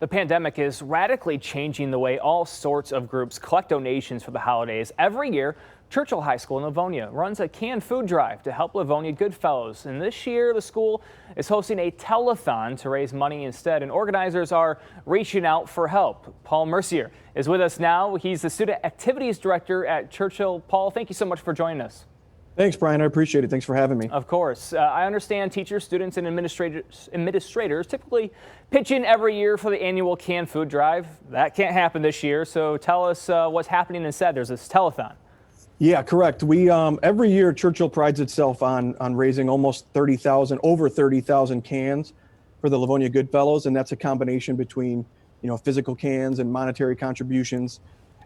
The pandemic is radically changing the way all sorts of groups collect donations for the holidays. Every year, Churchill High School in Livonia runs a canned food drive to help Livonia Goodfellows. And this year, the school is hosting a telethon to raise money instead, and organizers are reaching out for help. Paul Mercier is with us now. He's the Student Activities Director at Churchill. Paul, thank you so much for joining us. Thanks, Brian. I appreciate it. Thanks for having me. Of course. I understand teachers, students, and administrators typically pitch in every year for the annual canned food drive. That can't happen this year, so tell us what's happening instead. There's this telethon. Yeah, correct. We every year Churchill prides itself on raising almost over 30,000 cans for the Livonia Goodfellows, and that's a combination between physical cans and monetary contributions.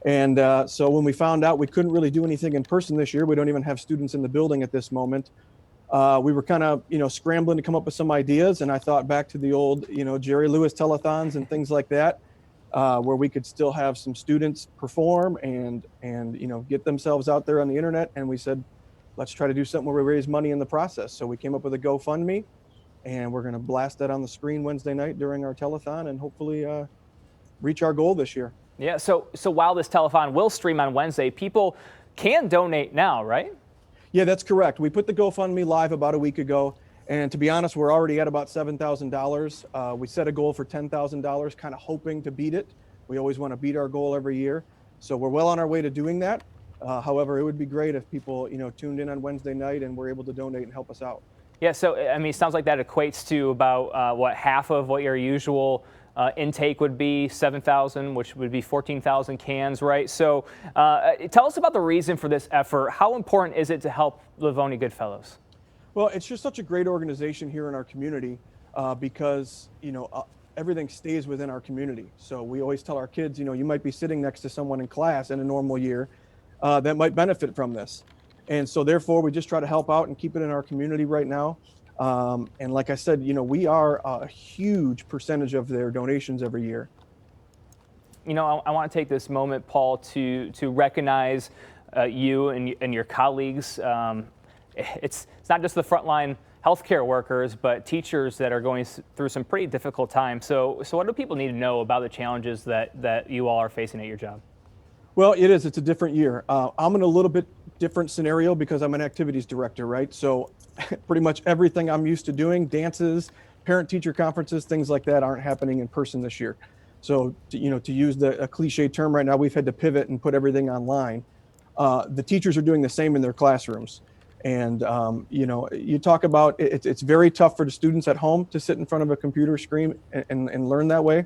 And so when we found out we couldn't really do anything in person this year, we don't even have students in the building at this moment. We were kind of scrambling to come up with some ideas, and I thought back to the old Jerry Lewis telethons and things like that, where we could still have some students perform and get themselves out there on the internet. And we said, let's try to do something where we raise money in the process. So we came up with a GoFundMe, and we're going to blast that on the screen Wednesday night during our telethon and hopefully reach our goal this year. Yeah, so while this telethon will stream on Wednesday, people can donate now, right? Yeah, that's correct. We put the GoFundMe live about a week ago, and to be honest, we're already at about $7,000. We set a goal for $10,000, kind of hoping to beat it. We always want to beat our goal every year, so we're well on our way to doing that. However, it would be great if people tuned in on Wednesday night and were able to donate and help us out. Yeah, so I mean, it sounds like that equates to about half of what your usual intake would be, 7,000, which would be 14,000 cans, right? So tell us about the reason for this effort. How important is it to help Livonia Goodfellows? Well, it's just such a great organization here in our community because, everything stays within our community. So we always tell our kids, you might be sitting next to someone in class in a normal year that might benefit from this. And so therefore, we just try to help out and keep it in our community right now. And like I said, we are a huge percentage of their donations every year. I want to take this moment, Paul, to recognize you and your colleagues. It's not just the frontline healthcare workers, but teachers that are going through some pretty difficult times. So what do people need to know about the challenges that you all are facing at your job? Well, it's a different year. I'm in a little bit different scenario because I'm an activities director, right? So pretty much everything I'm used to doing, dances, parent-teacher conferences, things like that aren't happening in person this year. So, to use a cliche term right now, we've had to pivot and put everything online. The teachers are doing the same in their classrooms. And, you talk about it's very tough for the students at home to sit in front of a computer screen and learn that way.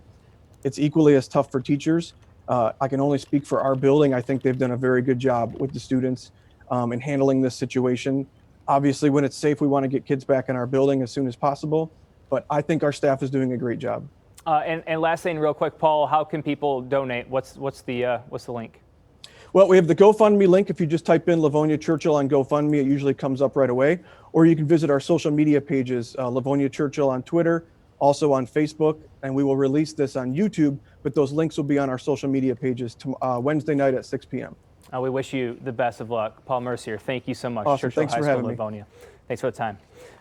It's equally as tough for teachers. I can only speak for our building. I think they've done a very good job with the students in handling this situation. Obviously, when it's safe, we want to get kids back in our building as soon as possible. But I think our staff is doing a great job. And last thing, real quick, Paul, how can people donate? What's the link? Well, we have the GoFundMe link. If you just type in Livonia Churchill on GoFundMe, it usually comes up right away. Or you can visit our social media pages, Livonia Churchill on Twitter, also on Facebook, and we will release this on YouTube, but those links will be on our social media pages Wednesday night at 6 p.m. We wish you the best of luck. Paul Mercier, thank you so much. Awesome. Churchill Thanks High for School, having me. Livonia. Thanks for the time.